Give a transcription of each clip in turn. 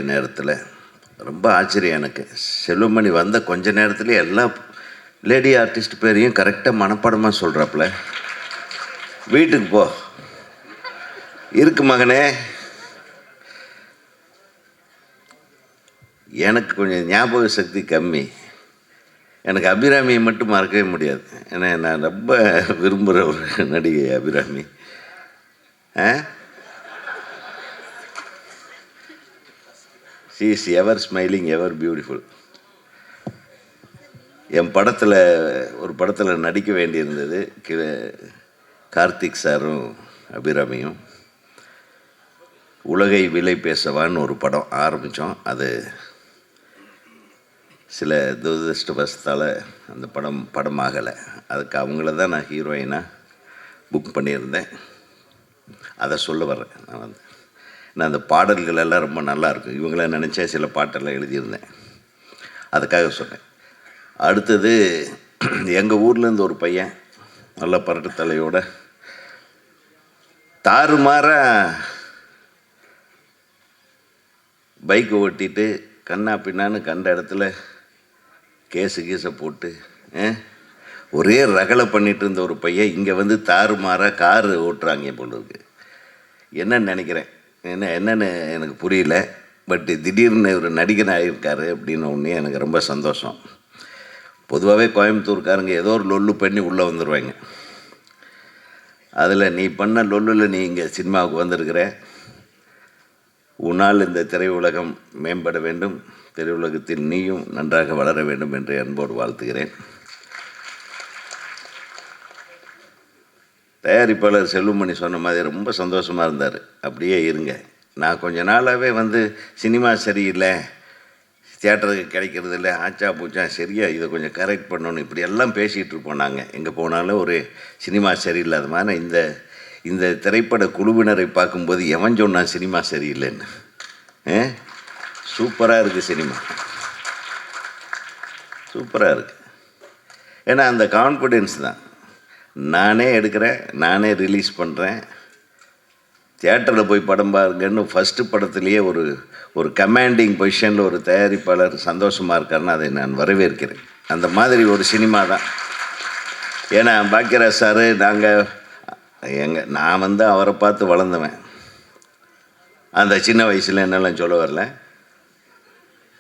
நேரத்தில் ரொம்ப ஆச்சரியம் எனக்கு. செல்வமணி வந்த கொஞ்ச நேரத்துலேயே எல்லா லேடி ஆர்டிஸ்ட் பேரையும் கரெக்டாக மனப்பாடமாக சொல்கிறாப்புல. வீட்டுக்கு போ இருக்கு மகனே. எனக்கு கொஞ்சம் ஞாபக சக்தி கம்மி. எனக்கு அபிராமியை மட்டும் மறக்கவே முடியாது. ஏன்னா நான் ரொம்ப விரும்புகிற ஒரு நடிகை Abhirami. She is ever smiling, ever beautiful. என் படத்தில் ஒரு படத்தில் நடிக்க வேண்டியிருந்தது. கார்த்திக் சாரும் அபிராமியும். உலகை விலை பேசவான்னு ஒரு படம் ஆரம்பித்தோம். அது சில துரதிருஷ்டவசத்தால் அந்த படமாகலை. அதுக்கு அவங்கள தான் நான் ஹீரோயினாக புக் பண்ணியிருந்தேன். அதை சொல்ல வர்றேன். நான் அந்த பாடல்கள் எல்லாம் ரொம்ப நல்லாயிருக்கும். இவங்கள நினச்சா சில பாட்டெல்லாம் எழுதியிருந்தேன், அதுக்காக சொன்னேன். அடுத்தது எங்கள் ஊர்லேருந்து ஒரு பையன் நல்ல பரட்டு தலையோட தாறுமாறாக பைக்கை ஓட்டிட்டு கண்ணா பின்னான்னு கண்ட இடத்துல கேஸை போட்டு ஒரே ரகலை பண்ணிட்டு இருந்த ஒரு பையன் இங்கே வந்து தாறுமாறாக காரு ஓட்டுறாங்க போல இருக்கு. என்னன்னு நினைக்கிறேன், என்னன்னு எனக்கு புரியல. பட் திடீர்னு ஒரு நடிகன் ஆகியிருக்காரு அப்படின்னு ஒன்றே எனக்கு ரொம்ப சந்தோஷம். பொதுவாகவே கோயம்புத்தூர்காரங்க ஏதோ ஒரு லொல்லு பண்ணி உள்ளே வந்துடுவாங்க. அதில் நீ பண்ண லொல்லில் நீ இங்கே சினிமாவுக்கு வந்திருக்கிற. உன்னால் இந்த திரையுலகம் மேம்பட வேண்டும், திரையுலகத்தில் நீயும் நன்றாக வளர வேண்டும் என்று அன்போடு வாழ்த்துகிறேன். தயாரிப்பாளர் செல்வமணி சொன்ன மாதிரி ரொம்ப சந்தோஷமாக இருந்தார். அப்படியே இருங்க. நான் கொஞ்ச நாளாகவே வந்து சினிமா சரியில்லை, தியேட்டருக்கு கிடைக்கிறது இல்லை, ஆச்சா பூச்சா சரியாக இதை கொஞ்சம் கரெக்ட் பண்ணணும், இப்படி எல்லாம் பேசிகிட்டு இருப்போம். நாங்கள் எங்கே போனாலும் ஒரு சினிமா சரியில்லாத மாதிரி இந்த திரைப்பட குழுவினரை பார்க்கும்போது எவன் சொன்னான் சினிமா சரியில்லைன்னு. சூப்பராக இருக்குது சினிமா, சூப்பராக இருக்குது. ஏன்னா அந்த கான்ஃபிடென்ஸ் தான். நானே எடுக்கிறேன், நானே ரிலீஸ் பண்ணுறேன். தியேட்டரில் போய் படம் பாருங்கன்னு ஃபஸ்ட்டு படத்துலேயே ஒரு கமாண்டிங் பொசிஷனில் ஒரு தயாரிப்பாளர் சந்தோஷமாக இருக்காருன்னு அதை நான் வரவேற்கிறேன். அந்த மாதிரி ஒரு சினிமா தான். ஏன்னா பாக்கியராஜ் சார் நான் வந்து அவரை பார்த்து வளர்ந்தவன். அந்த சின்ன வயசில் என்னெல்லாம் சொல்ல வரல.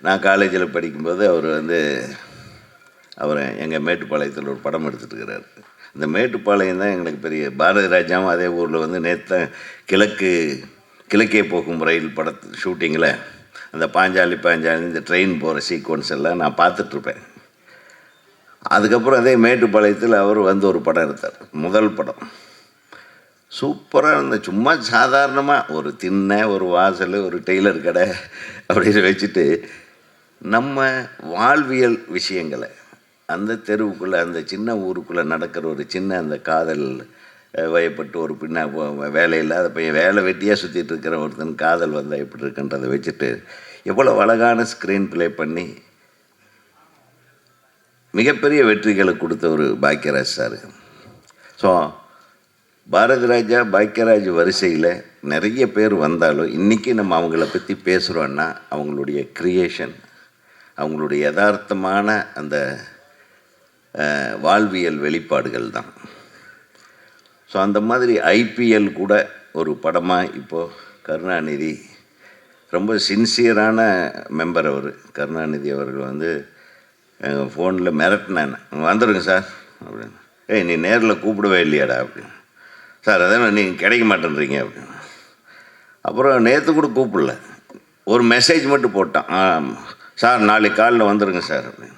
நான் காலேஜில் படிக்கும்போது அவர் எங்கள் மேட்டுப்பாளையத்தில் ஒரு படம் எடுத்துகிட்டு இருக்கிறார். இந்த மேட்டுப்பாளையம் தான் எங்களுக்கு பெரிய. பாரதி ராஜாவும் அதே ஊரில் வந்து நேற்று கிழக்கே போகும் ரயில் படத்து ஷூட்டிங்கில் அந்த பாஞ்சாலி இந்த ட்ரெயின் போகிற சீக்வன்ஸ் எல்லாம் நான் பார்த்துட்ருப்பேன். அதுக்கப்புறம் அதே மேட்டுப்பாளையத்தில் அவர் வந்து ஒரு படம் எடுத்தார், முதல் படம். சூப்பராக இருந்த. சும்மா சாதாரணமாக ஒரு ஒரு வாசல், ஒரு டெய்லர் கடை அப்படின்னு வச்சுட்டு நம்ம வாழ்வியல் விஷயங்களை அந்த தெருவுக்குள்ளே, அந்த சின்ன ஊருக்குள்ளே நடக்கிற ஒரு சின்ன அந்த காதல் வயப்பட்டு ஒரு வேலை இல்லாத பையன் வேலை வெட்டியாக சுற்றிட்டு இருக்கிற ஒருத்தன் காதல் வந்தால் எப்படி இருக்குன்றதை வச்சுட்டு எவ்வளோ அழகான ஸ்க்ரீன் ப்ளே பண்ணி மிகப்பெரிய வெற்றிகளை கொடுத்த ஒரு பாக்கியராஜ் சார். ஸோ பாரதி ராஜா பாக்கியராஜ் வரிசையில் நிறைய பேர் வந்தாலும் இன்றைக்கி நம்ம அவங்கள பற்றி பேசுகிறோன்னா அவங்களுடைய க்ரியேஷன், அவங்களுடைய யதார்த்தமான அந்த வாழ்வியல் வெளிப்பாடுகள் தான். ஸோ அந்த மாதிரி ஐபிஎல் கூட ஒரு படமாக இப்போது கருணாநிதி ரொம்ப சின்சியரான மெம்பர். அவர் கருணாநிதி அவர்கள் வந்து ஃபோனில் மிரட்டினேன், வந்துடுங்க சார் அப்படின்னு. நீ நேரில் கூப்பிடவே இல்லையாடா அப்படின்னு. சார் அதான் நீங்கள் கிடைக்க மாட்டேன்றீங்க அப்படின்னு. அப்புறம் நேற்று கூட கூப்பிடல, ஒரு மெசேஜ் மட்டும் போட்டான், சார் நாளைக்கு காலையில் வந்துடுங்க சார் அப்படின்னு.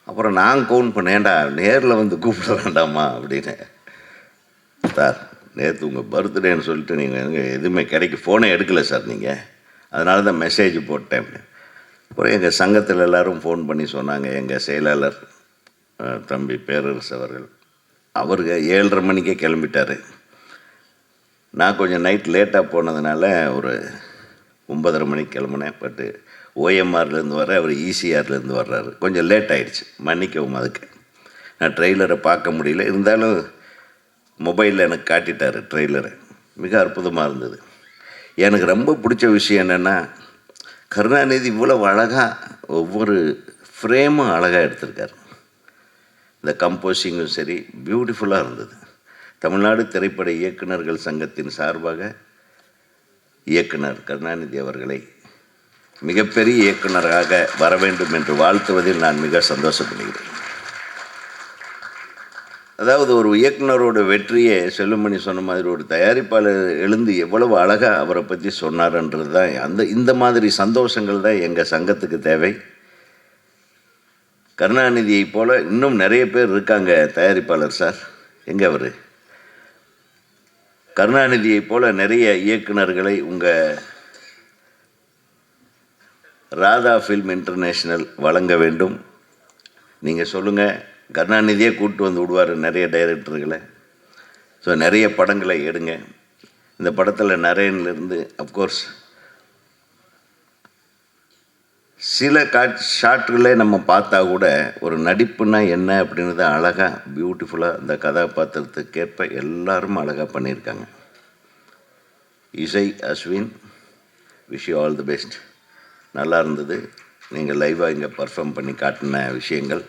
அப்புறம் நான் கவுண்ட் பண்ணேன்டா நேரில் வந்து கூப்பிட வேண்டாமா அப்படின்னு. சார் நேற்று உங்கள் பர்த்டேன்னு சொல்லிட்டு நீங்கள் எதுவுமே ஃபோனே எடுக்கலை சார் நீங்கள், அதனால தான் மெசேஜ் போட்டேன் அப்படின்னு. அப்புறம் எங்கள் சங்கத்தில் எல்லோரும் ஃபோன் பண்ணி சொன்னாங்க. எங்கள் செயலாளர் தம்பி பேரரசு அவருக்கு 7:30 மணிக்கே கிளம்பிட்டார். நான் கொஞ்சம் நைட் லேட்டாக போனதுனால ஒரு 9:30 மணிக்கு கிளம்புனேன். பட்டு ஓஎம்ஆர்லேருந்து வர அவர் ஈசிஆர்லேருந்து வர்றாரு, கொஞ்சம் லேட் ஆகிடுச்சு, மன்னிக்கவும். அதுக்கு நான் ட்ரெய்லரை பார்க்க முடியல, இருந்தாலும் மொபைலில் எனக்கு காட்டிட்டார் ட்ரெய்லரை. மிக அற்புதமாக இருந்தது. எனக்கு ரொம்ப பிடிச்ச விஷயம் என்னென்னா, கருணாநிதி இவ்வளவு அழகாக ஒவ்வொரு ஃப்ரேமும் அழகாக எடுத்திருக்கார். இந்த கம்போசிங்கும் சரி பியூட்டிஃபுல்லாக இருந்தது. தமிழ்நாடு திரைப்பட இயக்குநர்கள் சங்கத்தின் சார்பாக இயக்குனர் கருணாநிதி அவர்களை மிகப்பெரிய இயக்குனராக வர வேண்டும் என்று வாழ்த்துவதில் நான் மிக சந்தோஷப்படுகிறேன். அதாவது ஒரு இயக்குனரோட வெற்றியை செல்லுமணி சொன்ன மாதிரி ஒரு தயாரிப்பாளர் எழுந்து எவ்வளவு அழகாக அவரை பற்றி சொன்னார்ன்றது தான் இந்த மாதிரி சந்தோஷங்கள் தான் எங்கள் சங்கத்துக்கு தேவை. கருணாநிதியை போல் இன்னும் நிறைய பேர் இருக்காங்க தயாரிப்பாளர் சார். எங்கே அவர்? கருணாநிதியை போல் நிறைய இயக்குனர்களை உங்கள் ராதா ஃபில்ம் இன்டர்நேஷ்னல் வழங்க வேண்டும். நீங்கள் சொல்லுங்கள், கருணாநிதியே கூப்பிட்டு வந்து விடுவார் நிறைய டைரக்டர்களை. ஸோ நிறைய படங்களை எடுங்க. இந்த படத்தில் நரேன்லேருந்து அஃப்கோர்ஸ் சில ஷாட்டுகளே நம்ம பார்த்தா கூட ஒரு நடிப்புனா என்ன அப்படின்றத அழகாக பியூட்டிஃபுல்லாக இந்த கதாபாத்திரத்துக்கேற்ப எல்லாரும் அழகாக பண்ணியிருக்காங்க. இசை Ashwin, wish you all the best. நல்லா இருந்தது. நீங்கள் லைவாக இங்கே பர்ஃபார்ம் பண்ணி காட்டின விஷயங்கள்.